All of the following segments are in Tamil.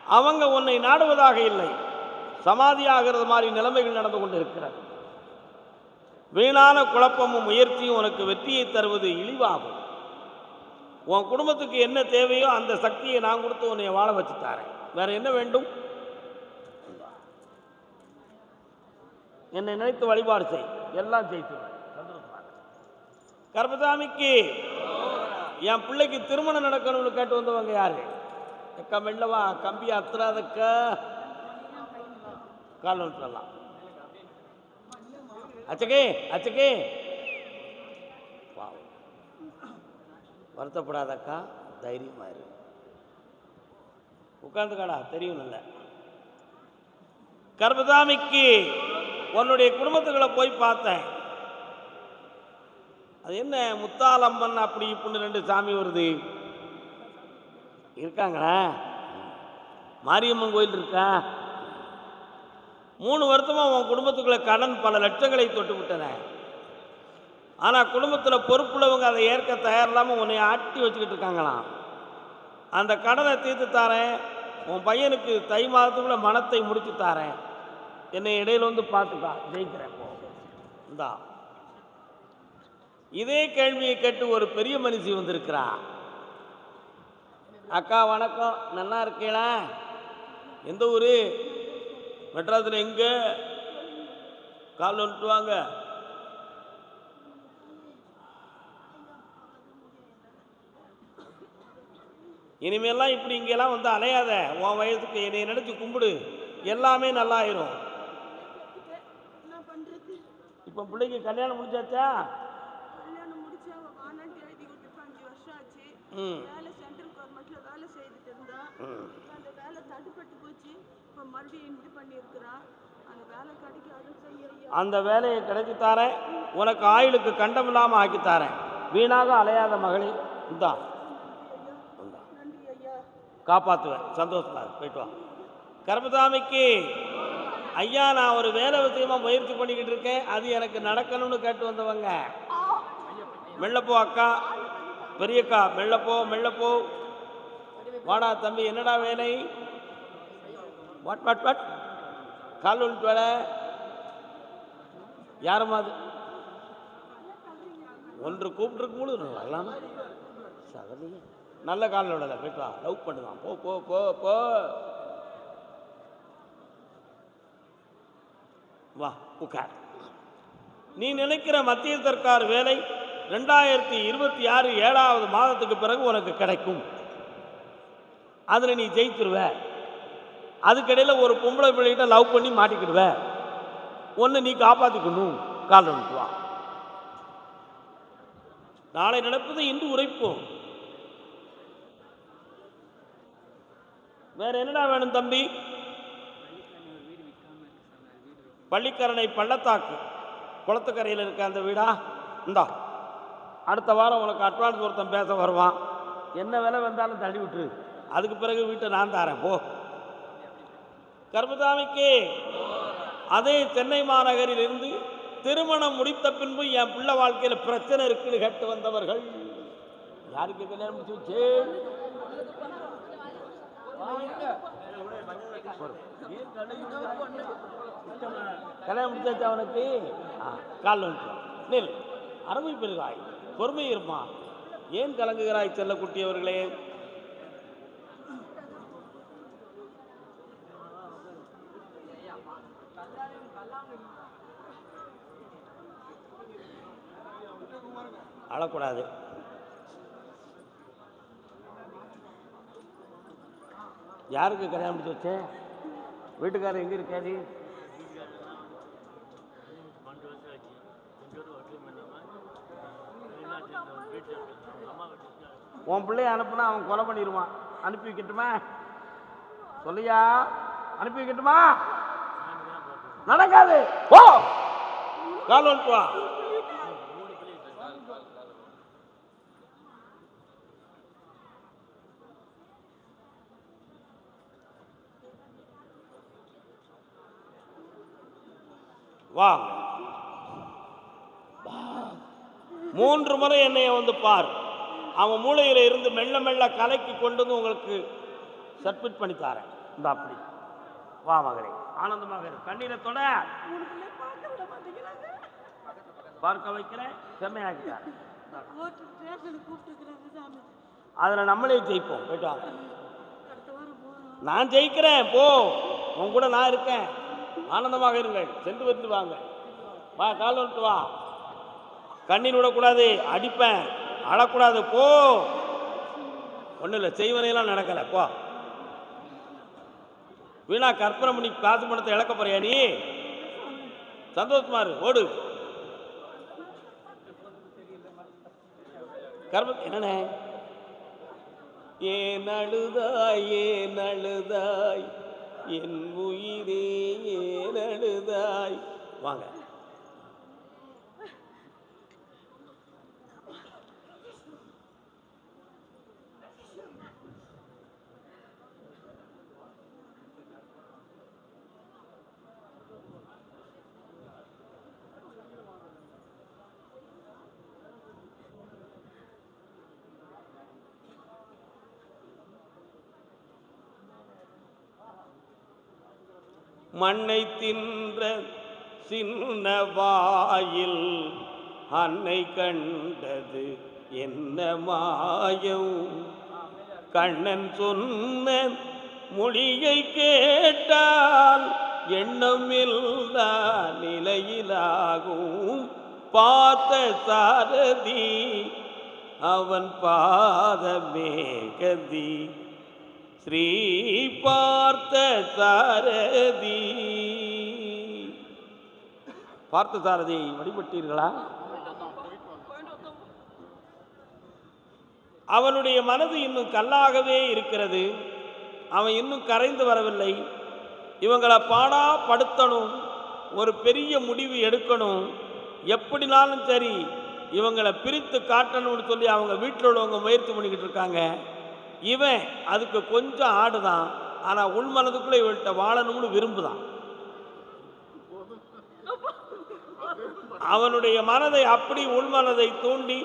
அவங்க உன்னை நாடுவதாக இல்லை, சமாதியாகிறது மாதிரி நிலைமைகள் நடந்து கொண்டு இருக்கிறது. வீணான குழப்பமும் முயற்சியும் உனக்கு வெற்றியை தருவது இழிவாகும். உன் குடும்பத்துக்கு என்ன தேவையோ அந்த சக்தியை நான் கொடுத்து உன்னை வாழ வச்சு தரேன். வேற என்ன வேண்டும்? என்னை நினைத்து வழிபாடு செய், எல்லாம் ஜெயித்துவேன். கர்பசாமிக்கு என் பிள்ளைக்கு திருமணம் நடக்கணும்னு கேட்டு வந்தவங்க யாரு? அக்கா மெல்லவா, கம்பி அத்துறாதக்கா, கால் விட்டுலாம். அச்சகே அச்சகே, வருத்தப்படாதக்கா, தைரியமா இரு, உட்கார்ந்துக்காடா, தெரியும் நல்ல. கர்பசாமிக்கு உன்னுடைய குடும்பத்துக்களை போய் பார்த்தேன். அது என்ன முத்தாலம்மன் அப்படி இப்படின்னு 2 சாமி வருது, இருக்காங்களா? மாரியம்மன் கோயில் இருக்கா? 3 வருஷமா உன் குடும்பத்துக்குள்ள கடன் பல லட்சங்களை தொட்டு விட்டன. ஆனால் குடும்பத்தில் பொறுப்புள்ளவங்க அதை ஏற்க தயாரில்லாமல் உன்னை ஆட்டி வச்சுக்கிட்டு இருக்காங்களாம். அந்த கடனை தீர்த்து தாரேன், உன் பையனுக்கு தை மாதத்துக்குள்ள மனத்தை முடிச்சு தாரேன், என்னை இடையில வந்து பார்த்துக்கா, ஜெயிக்கிறேன் போ. இந்தா இதே கேள்வியை கேட்டு ஒரு பெரிய மனுஷி வந்திருக்கிறா. அக்கா வணக்கம், நல்லா இருக்கீங்களா? எந்த ஊர்? மெட்ராஸில் எங்கே? கால் வந்துட்டு வாங்க. இனிமேலாம் இப்படி இங்கெல்லாம் வந்து அலையாத. உன் வயசுக்கு என்னை நினைச்சு கும்பிடு, எல்லாமே நல்லா ஆயிரும். இப்போ பிள்ளைக்கு கல்யாணம் முடிச்சாச்சா? அந்த வேலையை கிடைச்சி தாரேன், உனக்கு ஆயுளுக்கு கண்டம் இல்லாமல் ஆக்கி தாரேன். வீணாக அலையாத மகளே, இதான் காப்பாற்றுவேன். சந்தோஷமா போயிட்டு வா. கர்பசாமிக்கு ஐயா, நான் ஒரு வேலை விஷயமா முயற்சி பண்ணிக்கிட்டு இருக்கேன், அது எனக்கு நடக்கணும்னு கேட்டு வந்தவங்க. மெல்லப்போ அக்கா, பெரியக்கா, மெல்லப்போ மெல்லப்போ. வாடா தம்பி, என்னடா வேலை? வாட் வாட் வாட், கால் வந்துட்டு வேலை யாருமா? அது ஒன்று கூப்பிட்டுருக்கு முழு வரலாம் சகதிய நல்ல காலில் விடலை, போயிட்டு வா, லவ் பண்ணுதான். போ போ போ போ வா, உட்கார். நீ நினைக்கிற மத்திய சர்க்கார் வேலை 2026 7வது மாதத்துக்கு பிறகு உனக்கு கிடைக்கும். அதில் நீ ஜெயிச்சிருவ. அதுக்கிடையில் ஒரு பொம்பளை பிள்ளைகிட்ட லவ் பண்ணி மாட்டிக்கிடுவ. ஒன்று நீ காப்பாற்றிக்கணும். கால் வந்துட்டு வா. நாளை நடப்பது இன்று உரைப்போம். வேற என்னடா வேணும் தம்பி? பள்ளிக்கரணை பள்ளத்தாக்கு குளத்துக்கரையில் இருக்க அந்த வீடா? இந்தா, அடுத்த வாரம் உனக்கு அட்வான்ஸ் ஒருத்தன் பேச வருவான். என்ன வேலை வந்தாலும் தள்ளி விட்டுரு, அதுக்கு பிறகு வீட்டை நான் தாரேன், போ. கர்பசாமிக்கு அதே சென்னை மாநகரில் இருந்து திருமணம் முடித்த பின்பு என் பிள்ளை வாழ்க்கையில் பிரச்சனை இருக்குன்னு கேட்டு வந்தவர்கள். யாருக்கு கல்யாணம் முடிச்சு வச்சு? கல்யாணம் முடிச்சாச்சா அவனுக்கு? கால் வந்துட்டு அருமை பெருகாய், பொறுமை இருமா. ஏன் கலங்குகிறாய் செல்ல குட்டியவர்களே? அழக்கூடாது. யாருக்கு கல்யாணம் முடிச்சு வச்சேன்? வீட்டுக்காரர் எங்கே இருக்காரு? உன் பிள்ளைய அனுப்புனா அவன் கொலை பண்ணிடுவான். அனுப்பி வைக்கட்டுமா? சொல்லியா, அனுப்பி வைக்கட்டுமா? நடக்காது, ஓ கால் வந்துட்டு வா. வா, 3 முறை என்னைய வந்து பார். அவன் மூளையில் இருந்து மெல்ல மெல்ல கலைக்கு கொண்டு வந்து உங்களுக்கு சப்மிட் பண்ணி தாரேன். இந்த அப்படி வா மகளே, ஆனந்தமாக இரு. கண்ணீரை தொட பார்க்க வைக்கிறேன், செம்மையாக்கிட்டார். அதில் நம்மளே ஜெயிப்போம். போயிட்டு வாங்க. நான் ஜெயிக்கிறேன், போ, உன் கூட நான் இருக்கேன். ஆனந்தமாக இருங்கள், சென்று வந்து வாங்க. வா, கால் வந்துட்டு வா. கண்ணீர் விடக்கூடாது, அடிப்பேன், அழக்கூடாது, போ. ஒன்றும் இல்லை, செய்வனையெல்லாம் நடக்கலை, போ. வீணா கற்பனை பண்ணி காசு பணத்தை இழக்க போறியா நீ? சந்தோஷமா இரு, ஓடு. என்னண்ணே? ஏன் அழுதாய், ஏன் அழுதாய் என் உயிரே, ஏன் அழுதாய்? வாங்க. மண்ணை தின்ற சின்ன வாயில் அன்னை கண்டது என்ன மாயம்? கண்ணன் சொன்ன மொழியை கேட்டால் எண்ணமில்லா நிலையிலாகும். பார்த்த சாரதி அவன் பாதமே கதி, ஸ்ரீ பார்த்த சாரதி. பார்த்த சாரதி வழிபட்டீர்களா? அவனுடைய மனது இன்னும் கல்லாகவே இருக்கிறது. அவன் இன்னும் கரைந்து வரவில்லை. இவங்களை பாடா படுத்தணும், ஒரு பெரிய முடிவு எடுக்கணும், எப்படினாலும் சரி இவங்களை பிரித்து காட்டணும்னு சொல்லி அவங்க வீட்டில் உள்ளவங்க முயற்சி பண்ணிக்கிட்டு இருக்காங்க. இவன் அதுக்கு கொஞ்சம் ஆடுதான், ஆனால் உள்மனதுக்குள்ளே இவள்கிட்ட வாழணும்னு விரும்புதான். அவனுடைய மனதை அப்படி உள்மனதை தூண்டி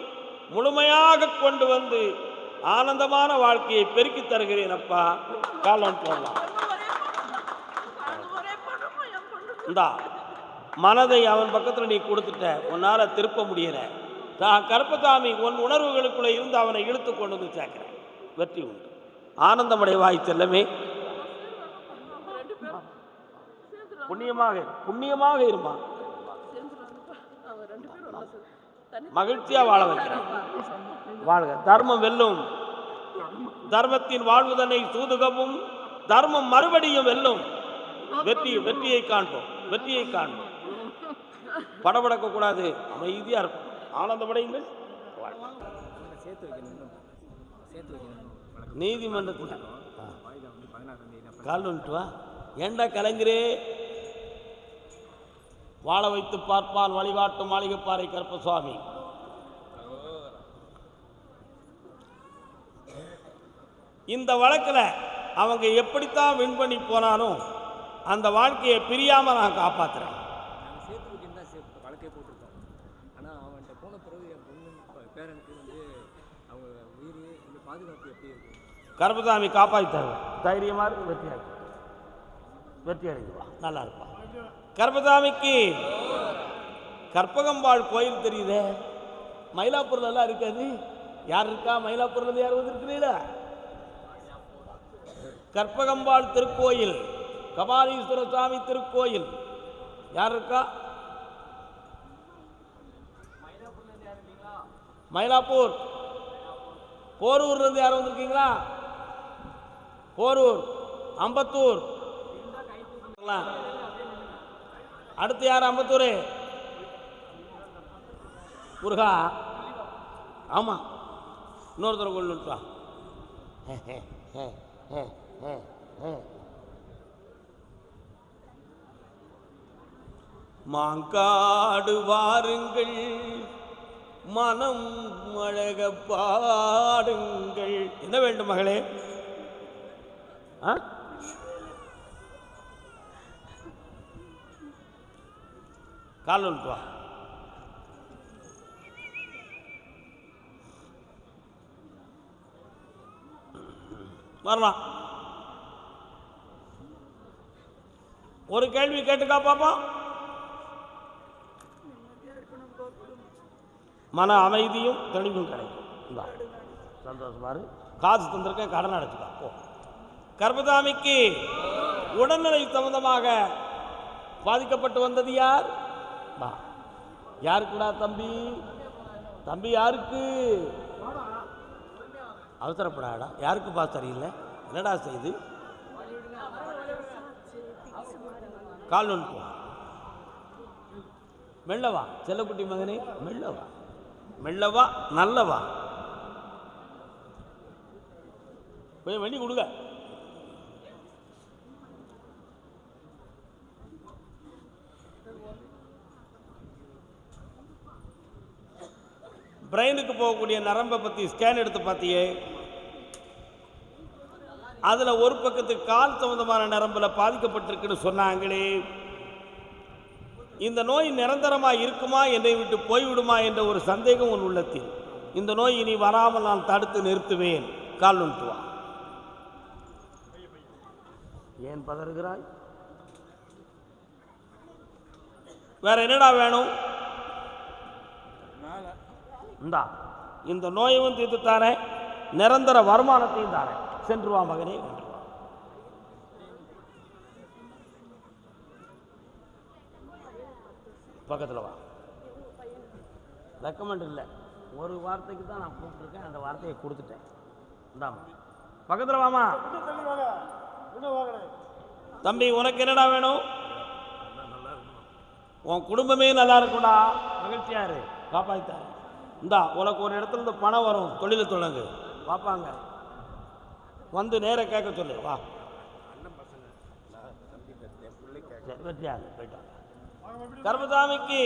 முழுமையாக கொண்டு வந்து ஆனந்தமான வாழ்க்கையை பெருக்கி தருகிறேன் அப்பா. காலம் போடலாம். இந்தா மனதை அவன் பக்கத்தில் நீ கொடுத்துட்ட, உன்னால் திருப்ப முடியல. நான் கருப்பசாமி உன் உணர்வுகளுக்குள்ளே இருந்து அவனை இழுத்து கொண்டு வந்து சேர்க்கிறேன். வெற்றி உண்டு. ஆனந்தமடைவாய் செல்லமே. புண்ணியமாக இருமா. மகிழ்ச்சியா வாழ வைக்கிறேன். வாழ்க. தர்மம் வெல்லும். தர்மத்தின் வாழ்வுதனை சூதுகவும் தர்மம் மறுபடியும் வெல்லும். வெற்றியை காண்போம், வெற்றியை காண்போம். படபடக்க கூடாது, அமைதியா இருக்கும். ஆனந்தமடையுங்கள். நீதிமன்றத்தில் கால் வந்துட்டு வா. ஏண்டா கலைஞரே? வாழ வைத்து பார்ப்பான் வழிகாட்டும் மாளிகைப்பாறை கருப்பசாமி. இந்த வழக்கில் அவங்க எப்படித்தான் வின் பண்ணி போனாலும் அந்த வாழ்க்கையை பிரியாம நான் காப்பாத்துறேன். கருப்பசாமி காப்பாற்றி தருவேன். தைரியமா இருக்கு. வெற்றி அடைஞ்சுவா, நல்லா இருப்பா. கருப்பசாமிக்கு கற்பகம்பாள் கோயில் தெரியுதே, மயிலாப்பூர்ல எல்லாம் இருக்காது. யார் இருக்கா மயிலாப்பூர்ல? யார் வந்திருக்கிறீங்களா? கற்பகம்பாள் திருக்கோயில், கபாலீஸ்வர சுவாமி திருக்கோயில் யார் இருக்கா? மயிலாப்பூர். போரூர்ல இருந்து யாரும் வந்திருக்கீங்களா? போரூர், அம்பத்தூர். அடுத்து யார்? அம்பத்தூர், முருகா. ஆமா, இன்னொருத்தர் கொள்ளுட்டா. மாங்காடு வாருங்கள், மனம் அழக பாடுங்கள். என்ன வேண்டும் மகளே? கால் வந்துட்டு வா. வரலாம். ஒரு கேள்வி கேட்டுக்கா பாப்போம். மன அமைதியும் தெளிவும் கிடைக்கும். சந்தோஷமா இரு. காசு தந்திருக்கேன், கடன் அடைச்சுக்கா போ. கர்மதாமிக்கு உடல்நிலை சம்பந்தமாக பாதிக்கப்பட்டு வந்தது யார்? யாருக்குடா தம்பி? தம்பி யாருக்கு? அவசரப்படாடா. யாருக்குப்பா சரியில்லை? என்னடா செய்து? கால் ஒன்று மெல்லவா செல்லக்குட்டி மகனே, மெல்லவா மெல்லவா, நல்லவா கொஞ்சம் வண்டி கொடுங்க. பிரெயினுக்கு போகக்கூடிய நரம்பை பற்றி ஸ்கேன் எடுத்து பார்த்தியே, அதில் ஒரு பக்கத்துக்கு கால் சம்பந்தமான நரம்பில் பாதிக்கப்பட்டிருக்குன்னு சொன்னாங்களே. இந்த நோய் நிரந்தரமாக இருக்குமா, என்னை விட்டு போய்விடுமா என்ற ஒரு சந்தேகம் உன் உள்ளத்தில். இந்த நோய் இனி வராமல் நான் தடுத்து நிறுத்துவேன். கால் நுட்டுவா. ஏன் பதறுகிறாய்? வேற என்னடா வேணும்? இந்தா இந்த நோயவும் தீர்த்து தாரேன், நிரந்தர வருமானத்தையும் தாரேன். சென்று வா மகனே, வென்று வா. பக்கத்தில் வா. ரெக்கமெண்ட் இல்லை, ஒரு வார்த்தைக்கு தான் நான் கூப்பிட்டுருக்கேன், அந்த வார்த்தையை கொடுத்துட்டேன். இந்தாமா பக்கத்தில் வாமா. தம்பி உனக்கு என்னடா வேணும்? உன் குடும்பமே நல்லா இருக்கும்டா, மகிழ்ச்சியா இரு, காப்பாத்தாரு. இந்தா உனக்கு ஒரு இடத்துல இருந்து பணம் வரும், தொழிலை தொடங்கு. பார்ப்பாங்க வந்து நேர கேட்க சொல்லு. வா போயிட்டான். கர்மசாமிக்கு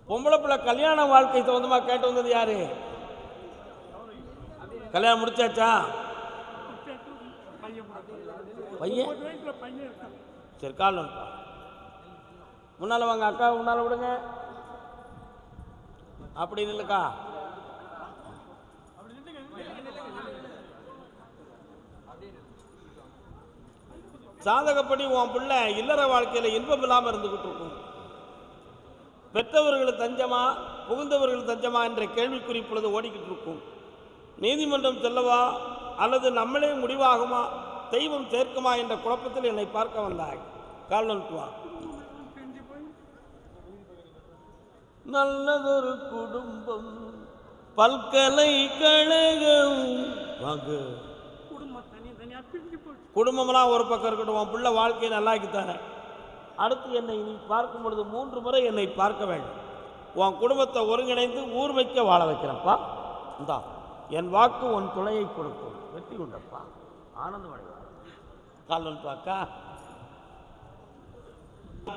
பொம்பளை பிள்ளை கல்யாண வாழ்க்கை சம்பந்தமா கேட்டு வந்தது யாரு? கல்யாணம் முடிச்சாச்சா? பையன் சரி, கால் முன்னால வாங்க. அக்கா முன்னால விடுங்க. அப்படி இல்லைக்கா, சாதகப்படி உன் பிள்ளை இல்லற வாழ்க்கையில் இன்பம் இல்லாமல் இருந்துகிட்டு இருக்கும். பெற்றவர்கள் தஞ்சமா புகுந்தவர்கள் தஞ்சமா என்ற கேள்விக்குறி இப்பொழுது ஓடிக்கிட்டு இருக்கும். நீதிமன்றம் செல்லவா அல்லது நம்மளே முடிவாகுமா, தெய்வம் சேர்க்குமா என்ற குழப்பத்தில் என்னை பார்க்க வந்தாய். கால் நோட்டுவா. நல்லதொரு குடும்பம், பல்கலைக்கழகம், குடும்பம்லாம் ஒரு பக்கம் இருக்கட்டும், உன் பிள்ளை வாழ்க்கையை நல்லாக்கித்தானே. அடுத்து என்னை நீ பார்க்கும் பொழுது 3 முறை என்னை பார்க்க வேண்டும். உன் குடும்பத்தை ஒருங்கிணைந்து ஊர்மைக்க வாழ வைக்கிறப்பா. இந்தா என் வாக்கு உன் துணையை கொடுக்கும். வெற்றி உண்டப்பா, ஆனந்தம் அடைவார். கால் ஒன்று அக்கா.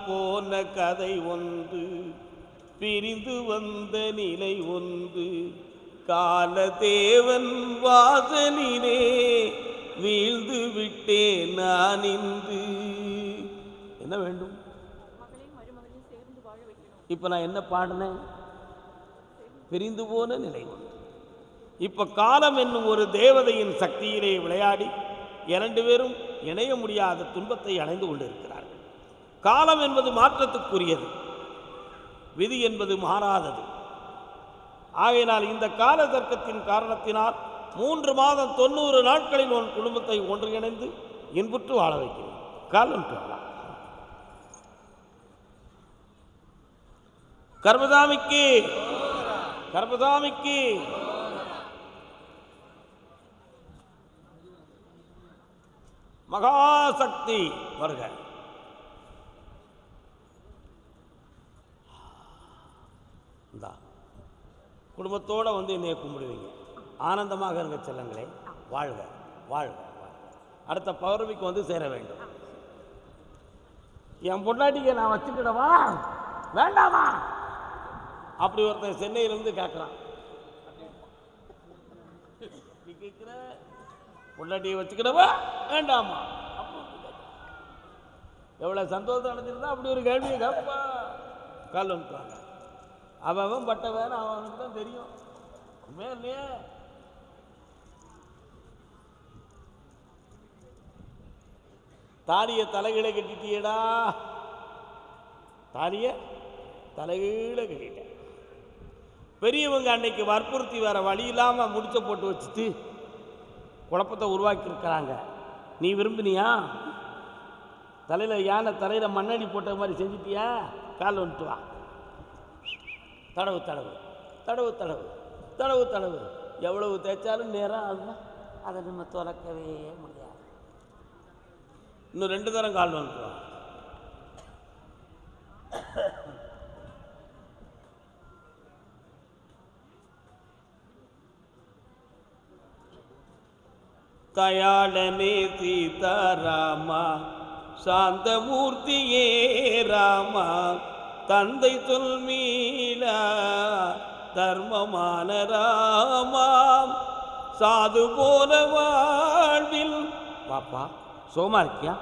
போன கதை ஒன்று, பிரிந்து வந்த நிலை ஒன்று, காலதேவன் வாசலிலே வீழ்ந்து விட்டேன் நான் இன்று. என்ன வேண்டும்? இப்ப நான் என்ன பாடினேன்? பிரிந்து போன நிலை ஒன்று. இப்ப காலம் என்னும் ஒரு தேவதையின் சக்தியிலே விளையாடி 2 பேரும் இணைய முடியாத துன்பத்தை அடைந்து கொண்டிருக்கிறார்கள். காலம் என்பது மாற்றத்துக்குரியது, விதி என்பது மாறாதது. ஆகையினால் இந்த கால தர்க்கத்தின் காரணத்தினால் 3 மாதம் 90 நாட்களில் உன் குடும்பத்தை ஒன்றிணைந்து இன்புற்று வாழ வைக்கிறேன். காலம் கர்மசாமிக்கு, கர்மசாமிக்கு மகாசக்தி வருக. குடும்பத்தோடு வந்து என்னைய கும்பிடுவீங்க. ஆனந்தமாக இருங்க செல்லங்களே. வாழ்க வாழ்க. அடுத்த பௌர்ணமிக்கு வந்து சேர வேண்டும். என் பொண்டாட்டிக்கு நான் வச்சுக்கிடவா வேண்டாமா? அப்படி ஒருத்தன் சென்னையிலிருந்து கேட்குறான். கேட்குற பொண்டாட்டியை வச்சுக்கிடவா வேண்டாமா? எவ்வளோ சந்தோஷம் அடைஞ்சிருந்தா அப்படி ஒரு கேள்வியை கேட்பா. கால் வந்துட்டாங்க. அவன் பட்டவன் அவனுக்கு தான் தெரியும். உண்மையா இல்லையா? தாலியை தலைகீழ கட்டிட்டியடா, தாலியை தலைகீழ கட்டிட்ட. பெரியவங்க அன்னைக்கு வற்புறுத்தி வேற வழி இல்லாமல் முடிச்ச போட்டு வச்சுட்டு குழப்பத்தை உருவாக்கி இருக்கிறாங்க. நீ விரும்பினியா? தலையில் யானை தலையில் மண்ணடி போட்ட மாதிரி செஞ்சிட்டியா? கால் வந்துட்டு வா, தடவு தடவு தடவு தடவு தடவு தடவு. எவ்வளவு தேய்ச்சாலும் நேரம் அதுதான், அதை நம்ம துறக்கவே முடியாது. இன்னும் 2 தரம் கால் வந்துட்டு வா. தயாளனே சீதாராமா, சாந்தமூர்த்தியே ராமா, தந்தை சொல்மீளா தர்மமான ராமா, சாது போல வாழ்வில். பாப்பா சோமா இருக்கியா?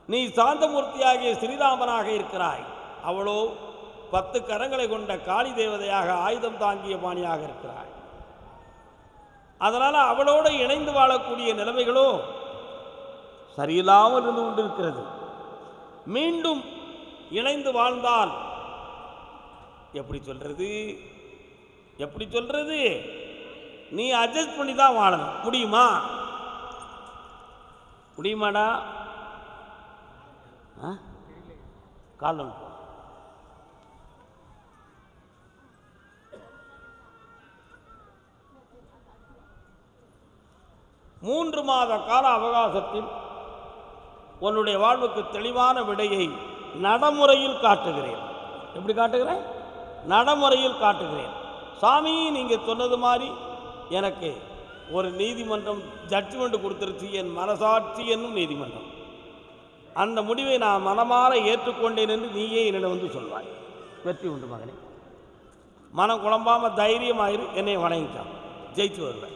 நீ சாந்தமூர்த்தியாகிய ஸ்ரீராமனாக இருக்கிறாய். அவளோ 10 கரங்களை கொண்ட காளி தேவதையாக ஆயுதம் தாங்கிய பாணியாக இருக்கிறாய். அதனால் அவளோடு இணைந்து வாழக்கூடிய நிலைமைகளோ சரியில்லாமல் இருந்து கொண்டிருக்கிறது. மீண்டும் இணைந்து வாழ்ந்தால் எப்படி சொல்றது, எப்படி சொல்றது? நீ அட்ஜஸ்ட் பண்ணி தான் வாழணும். முடியுமா? முடியுமாடா? காலம் 3 மாத கால அவகாசத்தில் உன்னுடைய வாழ்வுக்கு தெளிவான விடையை நடைமுறையில் காட்டுகிறேன். எப்படி காட்டுகிறேன்? நடைமுறையில் காட்டுகிறேன். சாமி, நீங்கள் சொன்னது மாதிரி எனக்கு ஒரு நீதிமன்றம் ஜட்ஜ்மெண்ட் கொடுத்துருச்சு, என் மனசாட்சி என்னும் நீதிமன்றம். அந்த முடிவை நான் மனமாற ஏற்றுக்கொண்டேன் என்று நீயே என்னிடம் வந்து சொல்வாய். வெற்றி உண்டு மகனே. மனம் குழம்பாமல் தைரியமாயிரு, என்னை வணங்கிட்டான், ஜெயிச்சு வருவேன்.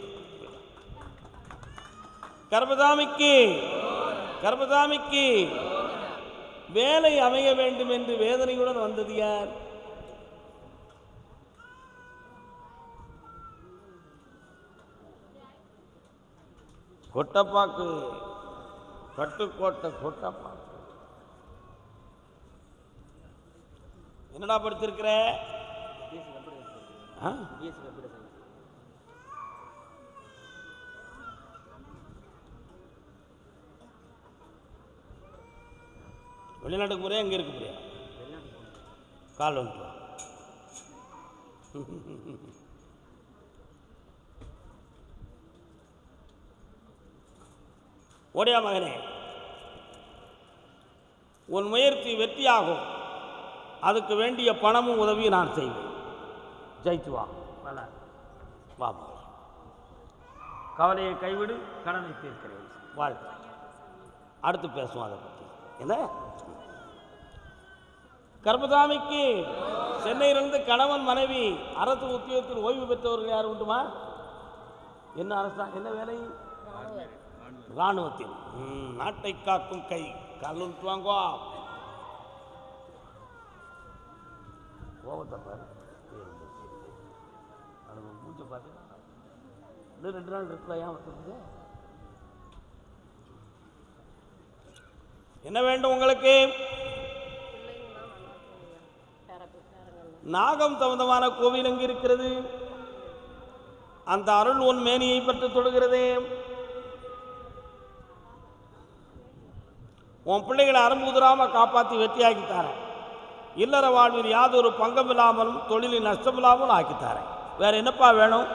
கர்மசாமிக்கு கர்மசாமிக்கு வேலை அமைய வேண்டும் என்று வேதனையுடன் வந்தது யார்? கொட்டப்பாக்கு, கட்டுக்கோட்டை கொட்டப்பாக்கு. என்னடா படிச்சிருக்கிற? வெளிநாட்டுக்கு போறியா, எங்கே இருக்கு போறியா? கால் வந்து ஓடியா மகனே. உன் முயற்சி வெற்றியாகும். அதுக்கு வேண்டிய பணமும் உதவியும் நான் செய்வேன். ஜெயிச்சு வா. வா, கவலையை கைவிடு, கடனை தீர்க்கிறேன். வாழ்க்கை அடுத்து பேசுவோம் அதை பற்றி. என்ன? கர்மசாமிக்கு சென்னையிலிருந்து கணவன் மனைவி அரசு உத்தியோகத்தில் ஓய்வு பெற்றவர்கள் யார் உண்டுமா? என்ன அரசா, என்ன வேலை? இராணுவத்தில். நாட்டை காக்கும் கை. கல்லுட்டு வாங்கோ. கோபத்தை பாரு, மூச்சை பார்த்து இன்னும் 2 நாள் இருக்கலாம். ஏன் என்ன வேண்டும் உங்களுக்கு? நாகம் சம்பந்தமான கோவில் எங்கு இருக்கிறது? அந்த அருள் உன் மேனியை பற்றி தொடுகிறது. உன் பிள்ளைகளை அரும்புதிராம காப்பாற்றி வெற்றியாக்கித்தாரேன். இல்லற வாழ்வில் யாதொரு பங்கம் இல்லாமலும் தொழிலில் நஷ்டமில்லாமலும் ஆக்கித்தாரேன். வேற என்னப்பா வேணும்?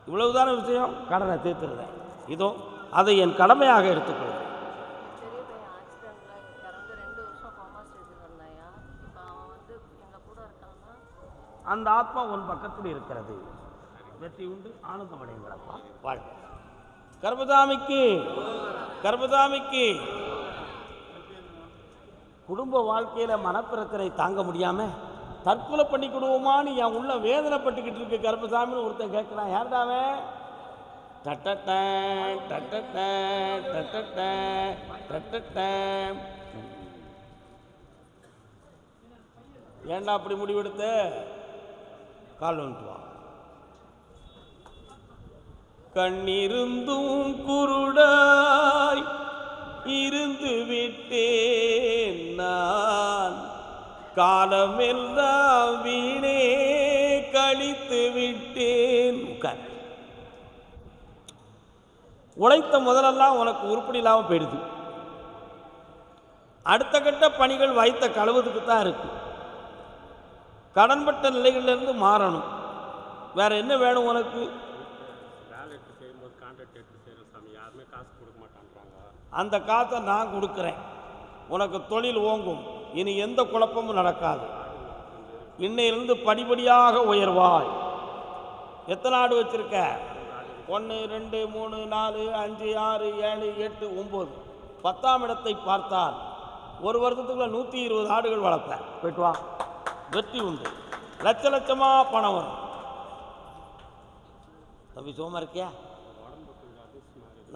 இவ்வளவுதான விஷயம். கடனை தீர்த்துருந்தேன். இதோ அதை என் கடமையாக எடுத்துக்கொள்கிறேன். அந்த ஆத்மா உன் பக்கத்தில் இருக்கிறது. வெற்றி உண்டு, ஆனந்தம் அடைங்களப்பா. வாழ்க்கை கர்மசாமிக்கு கர்மசாமிக்கு குடும்ப வாழ்க்கையில் மனப்பிரச்சனை தாங்க முடியாமல் தற்கொலை பண்ணிக்கிடுவோமான்னு என் உள்ள வேதனைப்பட்டுக்கிட்டு இருக்கு கர்மசாமின்னு ஒருத்தன் கேட்குறான். யார்டாவே? டட்டட்டேன் டட்டட்டேன் டட்டட்டேன் டட்டட்டேன். ஏண்டா அப்படி முடிவெடுத்த? கால் வந்துட்டு வா. கண்ணிருந்தும் குருடாய் இருந்து விட்டேன் நான், காலமெல்லாம் வீணே கழித்து விட்டேன். உழைத்த முதலெல்லாம் உனக்கு உருப்படி இல்லாமல் போயிடுது. அடுத்த கட்ட பணிகள் வைத்த கழுவுறதுக்கு தான் இருக்கு. கடன்பட்ட நிலைகளிலிருந்து மாறணும். வேற என்ன வேணும் உனக்கு? அந்த காசை நான் கொடுக்குறேன், உனக்கு தொழில் ஓங்கும், இனி எந்த குழப்பமும் நடக்காது. இன்னையிலிருந்து படிப்படியாக உயர்வாய். எத்தனை ஆடு வச்சிருக்க? 1 2 3 4 5 6 7 8 9 10ஆம் இடத்தை பார்த்தால் ஒரு வருஷத்துக்குள்ள 120 ஆடுகள் வளர்ப்பேன். போயிட்டு வா, வெற்றி உண்டு. லட்ச லட்சமா பணம் வரும். தம்பி சோமா இருக்கியா?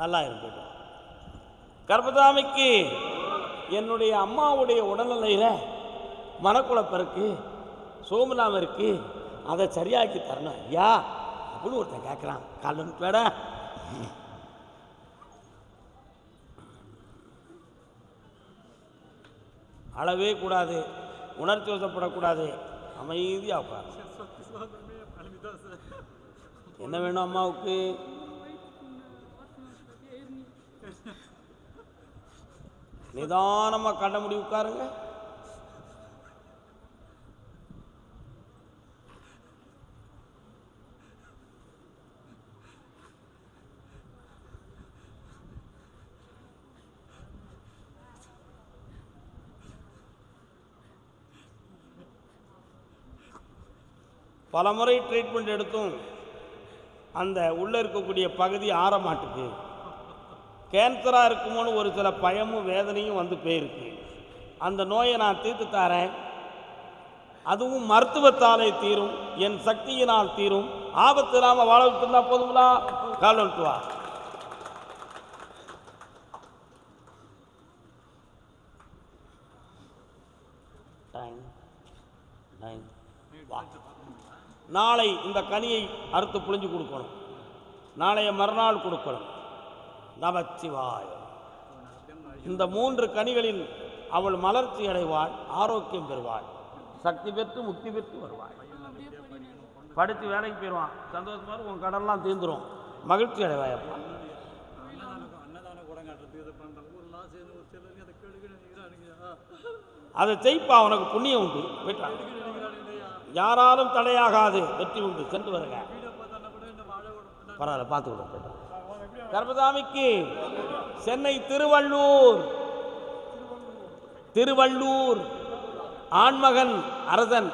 நல்லா இருக்கு. போயிட்டு கர்பதாமிக்கு என்னுடைய அம்மாவுடைய உடல்நிலையில் மனக்குழப்பம் இருக்கு, சோமுலாம இருக்கு, அதை சரியாக்கி தரணும் ஐயா அப்படின்னு ஒருத்தன் கேட்குறான். காலம் வேட அளவே கூடாது, உணர்ச்சி வசப்படக்கூடாது, அமைதியாக உட்காரு. என்ன வேணும் அம்மாவுக்கு? நிதானமாக கண்ட முடி உட்காருங்க. பல முறை ட்ரீட்மெண்ட் எடுத்தும் அந்த உள்ளே இருக்கக்கூடிய பகுதி ஆற மாட்டுக்கு. கேன்சராக இருக்குமோன்னு ஒரு சில பயமும் வேதனையும் வந்து போயிருக்கு. அந்த நோயை நான் தீர்த்து தரேன், அதுவும் மருத்துவத்தாலே தீரும், என் சக்தியினால் தீரும். ஆபத்து இல்லாமல் வாழ விட்டுருந்தா போதுங்களா? கால் வந்துட்டு வா. நாளை இந்த கனியை அறுத்து புழிஞ்சு கொடுக்கணும், நாளைய மறுநாள் கொடுக்கணும். நமச்சிவாய. இந்த 3 கனிகளில் அவள் மலர்ச்சி அடைவாள், ஆரோக்கியம் பெறுவாள், சக்தி பெற்று முக்தி பெற்று வருவாள். படித்து வேலைக்கு போயிடுவான், சந்தோஷமாக உன் கடன்லாம் தீர்ந்துடும், மகிழ்ச்சி அடைவாயப்பா. அதை செய்ப்பா, உனக்கு புண்ணியம் உண்டு. போயிட்டான், யாராலும் தடையாகாது, வெற்றி உண்டு. சென்று வருங்க, பரவாயில்ல, பார்த்து விட. கர்பதாமிக்கு சென்னை திருவள்ளூர் ஆண்மகன் அரசன்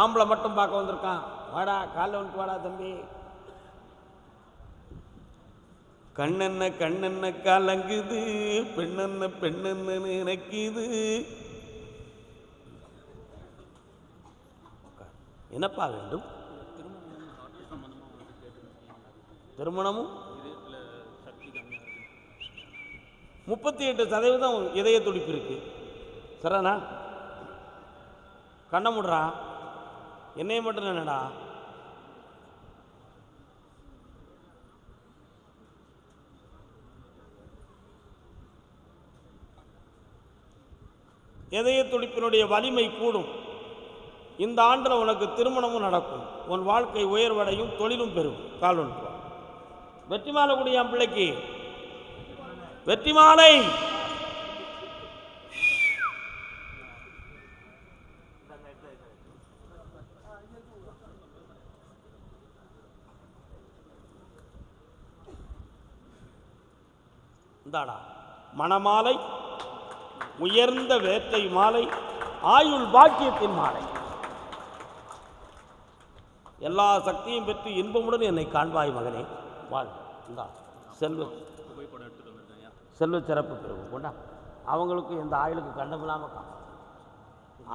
ஆம்பளை மட்டும் பார்க்க வந்திருக்கான். வாடா, காலைல வந்துட்டு வாடா தம்பி. கண்ணென்ன கலங்குது, பெண்ணென்ன நினைக்குது. என்னப்பா வேண்டும்? திருமணமும் 38% இதய துடிப்பு இருக்கு. சரிண்ணா, கண்ண முடுறா. என்னைய மட்டும் என்னடா? இதய துடிப்பினுடைய வலிமை கூடும். இந்த ஆண்டில் உனக்கு திருமணமும் நடக்கும், உன் வாழ்க்கை உயர்வடையும், தொழிலும் பெறும். கால் ஒன்று வெற்றி மாலை கூடிய என் பிள்ளைக்கு வெற்றி மாலை. இந்தாடா மணமாலை, உயர்ந்த வேட்டை மாலை, ஆயுள் பாக்கியத்தின் மாலை. எல்லா சக்தியும் பெற்று இன்பமுடன் என்னை காண்பாய் மகனே, வாழ். இந்தா செல்வ சிறப்பு பெறும் கொண்டா. அவங்களுக்கு இந்த ஆயுளுக்கு கண்டமில்லாமல் காணும்,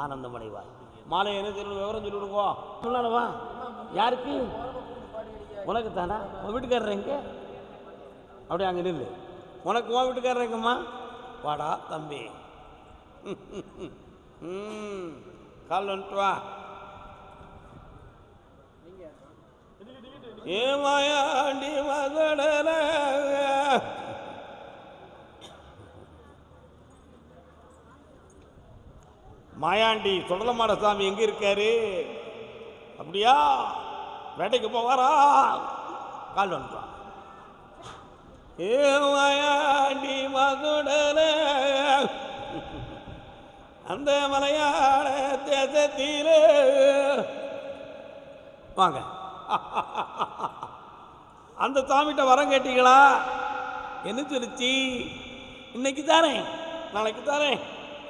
ஆனந்தம் அடைவாய். மாலை என்ன சொல்லணும், விவரம் சொல்லிவிடுங்கோ. சொல்லாலவா? யாருக்கு? உனக்கு தானா? உன் வீட்டுக்காரர் எங்கே? அப்படியே அங்கே நில்லு. உனக்கு உன் வீட்டுக்காரர் எங்கம்மா? வாடா தம்பி, கால் வந்துட்டு வா. ஏமாயாண்டி மகடல மாயாண்டி சுடலமாட சாமி எங்க இருக்காரு? அப்படியா? வேட்டைக்கு போவாரா? கால் வந்துட்டான். ஏமாயாண்டி மகுடல அந்த மலையாள தேசத்திலே வாங்க. அந்த சாமிகிட்ட வரம் கேட்டீங்களா? என்ன சொல்லிச்சு? இன்னைக்கு தானே நாளைக்கு தானே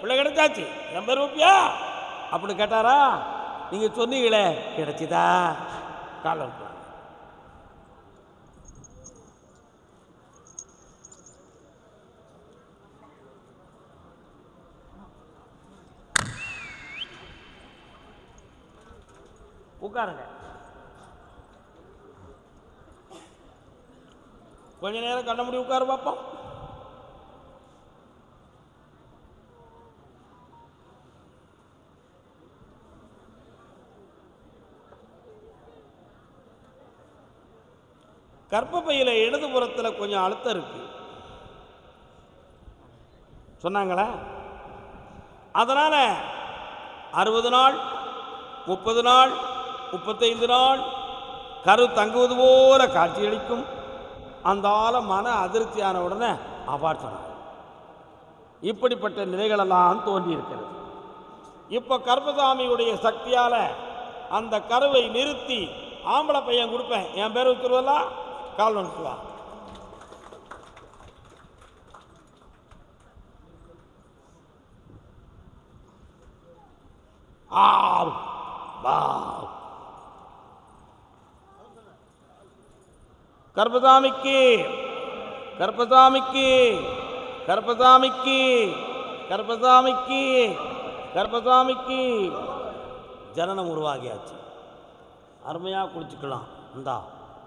பிள்ளை கிடைச்சாச்சு, 80 ரூபாயா அப்படின்னு கேட்டாரா? நீங்க சொன்னீங்களே, கிடைச்சிதா? காலம் உட்காருங்க. கொஞ்ச நேரம் கண்ண முடி உட்காரு பார்ப்போம். கர்ப்பப்பையில இடதுபுறத்தில் கொஞ்சம் அழுத்தம் இருக்கு சொன்னாங்களா? அதனால 60 நாள், 30 நாள், 35 நாள் கரு தங்குவது போல காட்சியளிக்கும். அந்த ஆள மன அதிருப்தியான உடனே அபார்ட் சொன்னாங்க. இப்படிப்பட்ட நிலைகளெல்லாம் தோன்றி இருக்கிறது. இப்போ கர்ப்பசாமியுடைய சக்தியால் அந்த கருவை நிறுத்தி ஆம்பளை பையன் கொடுப்பேன், என் பேர் வச்சுருவா, கால் வந்துட்டுவா. கர்ப்பசாமிக்கு கர்ப்பசாமிக்கு கர்ப்பசாமிக்கு கர்ப்பசாமிக்கு கர்ப்பசாமிக்கு ஜனனம் உருவாகியாச்சு. அருமையாக குடிச்சுக்கலாம். இந்தா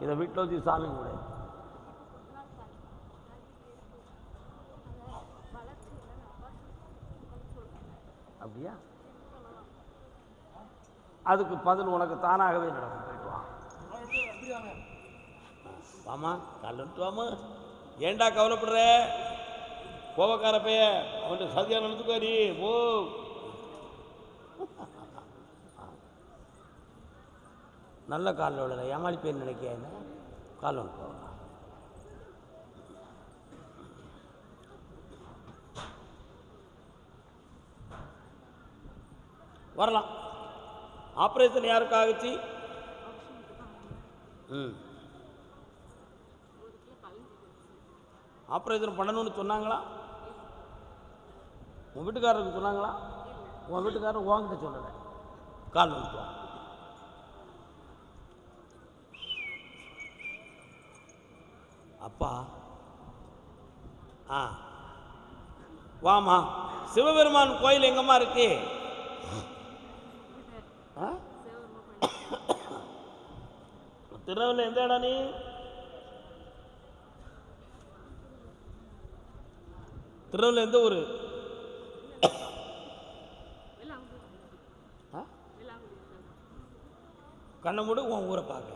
இதை வீட்டில் வச்சு சாமி கூட. அப்படியா? அதுக்கு பதில் உனக்கு தானாகவே நடக்கும். போயிட்டு வா. வாமா, கல்லுட்டு வாமா. ஏண்டா கவலைப்படுற? கோபக்கார பைய, அவன்கிட்ட சதியா நடந்துக்காரி. ஓ நல்ல காலில் விடல, ஏமாளி பேர் நினைக்க. என்ன கால் ஒன்று போகலாம். வரலாம். ஆப்ரேஷன் யாருக்கு ஆகுச்சு? ஆப்ரேஷன் பண்ணணும்னு சொன்னாங்களா? உன் வீட்டுக்காரருக்கு சொன்னாங்களா? உன் வீட்டுக்காரர் உங்ககிட்ட சொல்லலை. கால் வந்துட்டு வா. அப்பா வாமா. சிவபெருமான் கோயில் எங்கம்மா இருக்கு? திருநெல்வேலி எந்த இடம்? நீ திருநெல்வேலி எந்த ஊர்? கண்ணை மூடு, உன் ஊரை பார்க்க.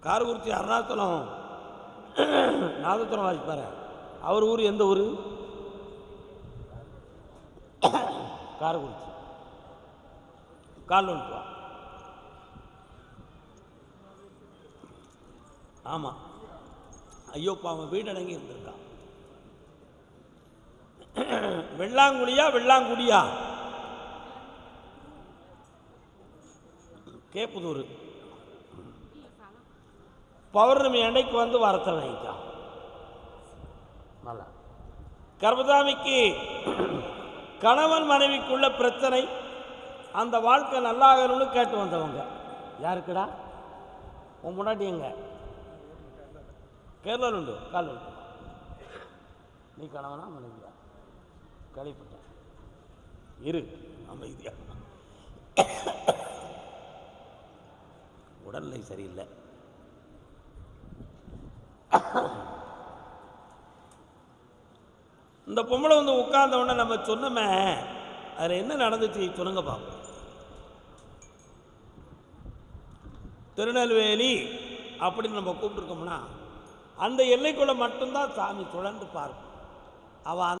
காரக்குறிச்சி அருணாச்சலம் நாதத்துவம் வாசிப்பாரு. அவர் ஊர் எந்த ஊர்? காரக்குறிச்சி. கால் வந்துட்டு வா. ஆமாம். ஐயோப்பா, அவன் வீடு அடங்கி இருந்திருக்கான். வெள்ளாங்குடியா வெள்ளாங்குடியா? கேப்புதூர். பௌர்ணமி அன்னைக்கு வந்து வரத்தை வாங்கிக்கான். நல்லா. கர்ப்பசாமிக்கு கணவன் மனைவிக்குள்ள பிரச்சனை, அந்த வாழ்க்கை நல்லாகணும்னு கேட்டு வந்தவங்க யாருக்குடா? உன் முன்னாடி எங்க கேரளாவில் உண்டு. கால் உண்டு. நீ கணவனா மனைவியா? கழிப்பட்ட இரு அமைதியா. உடல்நிலை சரியில்லை. இந்த பொம்பளை வந்து உட்கார்ந்த உடனே நம்ம சொன்னோமே, அதில் என்ன நடந்துச்சு சொல்லுங்க பார்ப்போம். திருநெல்வேலி அப்படின்னு நம்ம கூப்பிட்டுருக்கோம்னா அந்த எல்லைக்குள்ளே மட்டும்தான் சாமி சுழன்று பார்க்கும். அவன்